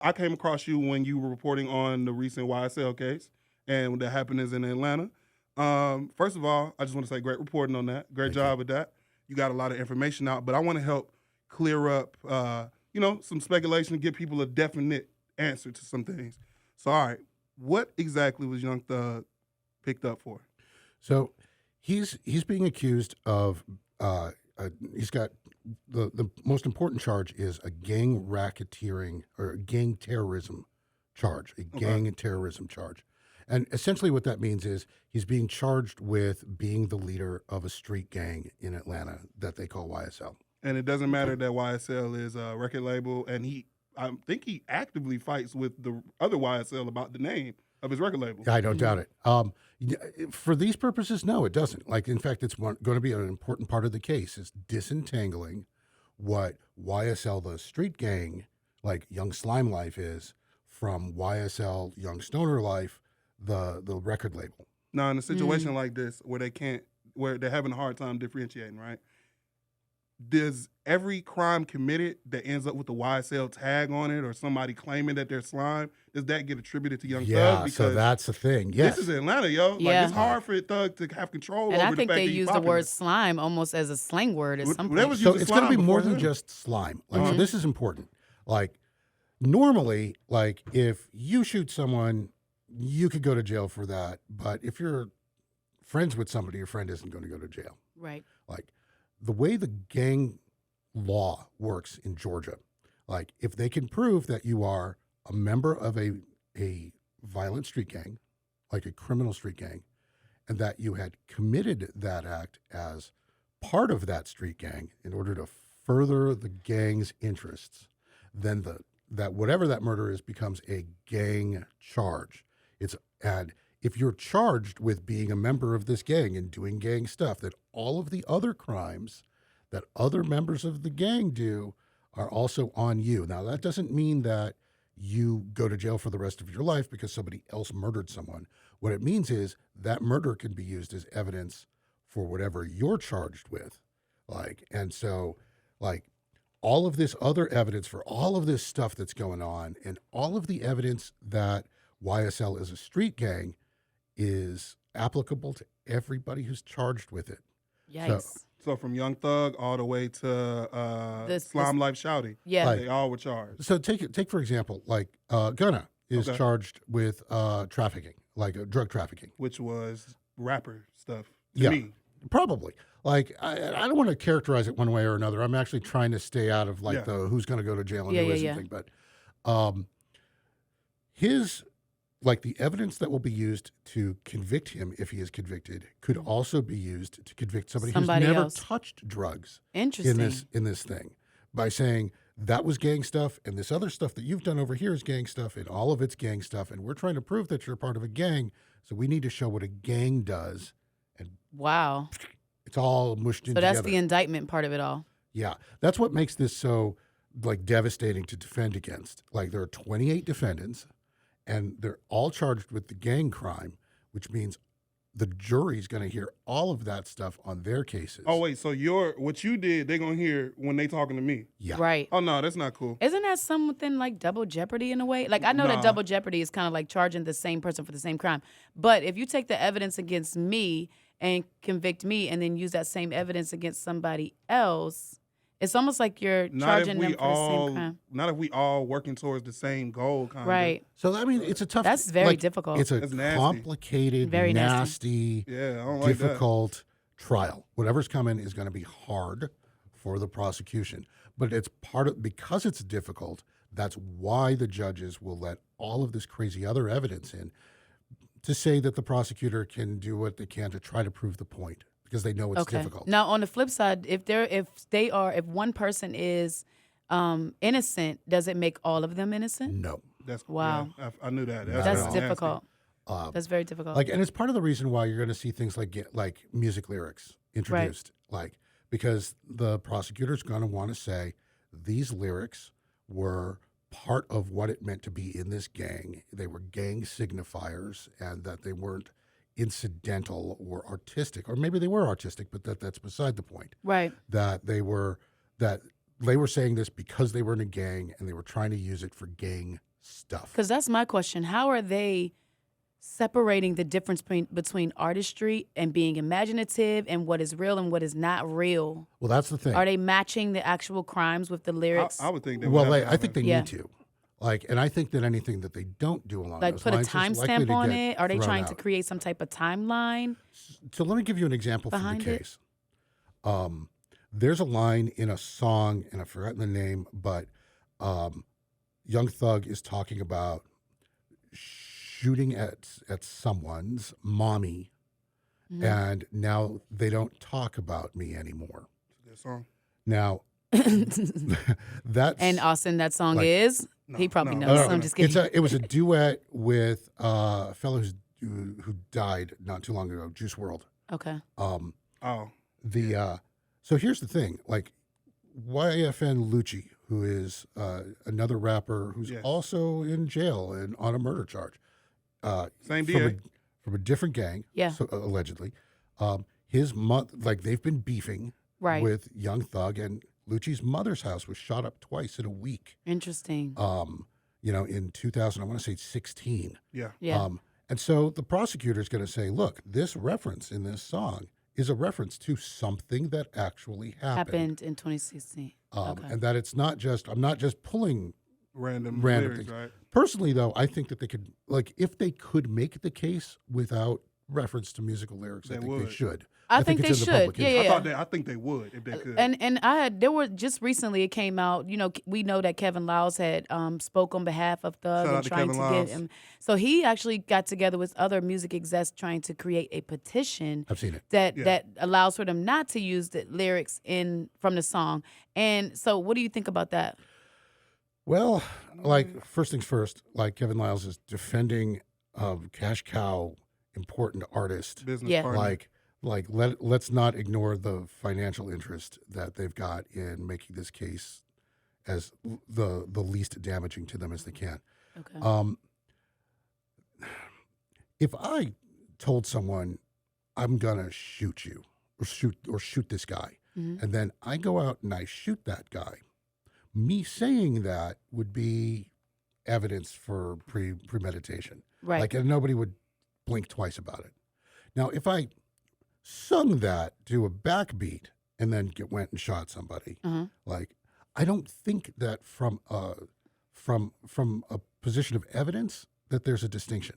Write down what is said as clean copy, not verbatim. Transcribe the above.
I came across you when you were reporting on the recent YSL case and that happened is in Atlanta. First of all, I just want to say great reporting on that. Great job with that. You got a lot of information out, but I want to help clear up, some speculation and give people a definite answer to some things. So, all right, what exactly was Young Thug picked up for? So he's being accused of he's got the most important charge is a gang racketeering or gang terrorism charge, a gang and terrorism charge. And essentially what that means is he's being charged with being the leader of a street gang in Atlanta that they call YSL. And it doesn't matter that YSL is a record label, and I think he actively fights with the other YSL about the name of his record label. I don't doubt it. For these purposes, no, it doesn't. Like, in fact, it's going to be an important part of the case is disentangling what YSL, the street gang, like Young Slime Life is, from YSL, Young Stoner Life, the record label. Now, in a situation like this where they're having a hard time differentiating, right? Does every crime committed that ends up with the YSL tag on it or somebody claiming that they're slime, does that get attributed to Young Thug? Yeah, Because so that's the thing. Yes. this is Atlanta, yo. Like, Yeah. it's hard for Thug to have control And over I the think fact they that he's use the popular. word slime almost as a slang word at some That point. was So using it's going to slime be more before than then. just slime. Like, so this is important. Like, normally, like, if you shoot someone, you could go to jail for that. But if you're friends with somebody, your friend isn't going to go to jail. Right. Like, the way the gang law works in Georgia, like, if they can prove that you are a member of a violent street gang, like a criminal street gang, and that you had committed that act as part of that street gang in order to further the gang's interests, then that whatever that murder is becomes a gang charge. And if you're charged with being a member of this gang and doing gang stuff, that all of the other crimes that other members of the gang do are also on you. Now, that doesn't mean that you go to jail for the rest of your life because somebody else murdered someone. What it means is that murder can be used as evidence for whatever you're charged with. And so all of this other evidence for all of this stuff that's going on and all of the evidence that YSL is a street gang is applicable to everybody who's charged with it. Yikes. So from Young Thug all the way to Slime Life Shouty. Yeah. They all were charged. So take for example, like Gunna is charged with trafficking, like drug trafficking. Which was rapper stuff to Yeah. me. Probably. Like, I don't want to characterize it one way or another. I'm actually trying to stay out of like the who's going to go to jail and who isn't thing. But the evidence that will be used to convict him if he is convicted could also be used to convict somebody who's never else. touched drugs Interesting. in this thing by saying that was gang stuff and this other stuff that you've done over here is gang stuff and all of it's gang stuff and we're trying to prove that you're part of a gang, so we need to show what a gang does. And Wow. it's all mushed in So that's together. the indictment part of it all. Yeah, that's what makes this so like devastating to defend against. Like, there are 28 defendants, and they're all charged with the gang crime, which means the jury's going to hear all of that stuff on their cases. Oh wait, so what you did, they're gonna hear when they talking to me. Yeah, Right. Oh no, that's not cool. Isn't that something like double jeopardy in a way? Like, I know that double jeopardy is kind of like charging the same person for the same crime. But if you take the evidence against me and convict me and then use that same evidence against somebody else, it's almost like you're charging them for the same crime. Not if we all working towards the same goal, kind Right. So I mean, it's a tough. That's very difficult. It's a That's nasty. complicated, Very nasty, Yeah, I don't like that. difficult trial. Whatever's coming is going to be hard for the prosecution, but it's because it's difficult. That's why the judges will let all of this crazy other evidence in to say that the prosecutor can do what they can to try to prove the point because they know it's difficult. Now, on the flip side, if one person is innocent, does it make all of them innocent? No. That's Wow. Yeah, I knew that. That's nasty. difficult. That's very difficult. And it's part of the reason why you're going to see things like music lyrics introduced, because the prosecutor's going to want to say these lyrics were part of what it meant to be in this gang. They were gang signifiers, and that they weren't incidental or artistic, or maybe they were artistic, but that's beside the point. Right. That they were saying this because they were in a gang and they were trying to use it for gang stuff. Because that's my question. How are they separating the difference between artistry and being imaginative and what is real and what is not real? Well, that's the thing. Are they matching the actual crimes with the lyrics? I would think they Well, would have to I think they Yeah. need to. Like, and I think that anything that they don't do along like those put a lines is likely timestamp to on get it? Are they thrown trying to out. create some type of timeline? So let me give you an example from behind the it? case. There's a line in a song, and I've forgotten the name, but Young Thug is talking about shooting at someone's mommy, Mm-hmm. and now they don't talk about me anymore. Good song. Now, that's And Austin, that song Like- is? No, He probably no, knows. no, so I'm no. just kidding. it was a duet with a fellow who died not too long ago, Juice WRLD. Okay. Oh, So here's the thing, like YFN Lucci, who is another rapper who's Yes. also in jail and on a murder charge. same from DA. from a different gang, Yeah. so, allegedly. His like they've been beefing Right. with Young Thug, and Lucci's mother's house was shot up twice in a week. Interesting. In 2000, I want to say 16. Yeah. Yeah. And so the prosecutor is going to say, look, this reference in this song is a reference to something that actually happened. Happened in 2016. Okay. And that it's not just, I'm not just pulling. Random Random lyrics, things. right? Personally, though, I think that they could, like, if they could make the case without reference to musical lyrics, I They think they would. should. I think it's they in the should. public Yeah, interest. yeah. I think they would if they could. And there were just recently it came out. We know that Kevin Lyles had spoke on behalf of Thug Shout out and to trying Kevin to Lyles. get him. So he actually got together with other music execs trying to create a petition I've seen it. that allows for them not to use the lyrics from the song. And so, what do you think about that? Well, like, first things first, like Kevin Lyles is defending a cash cow important artist. Business Yeah. partner. Let's not ignore the financial interest that they've got in making this case as the least damaging to them as they can. Okay. If I told someone I'm gonna shoot you or shoot this guy, Mhm. and then I go out and I shoot that guy, me saying that would be evidence for premeditation. Right. Like, and nobody would blink twice about it. Now, if I sung that to a backbeat and then went and shot somebody, Uh-huh. like, I don't think that from a position of evidence that there's a distinction.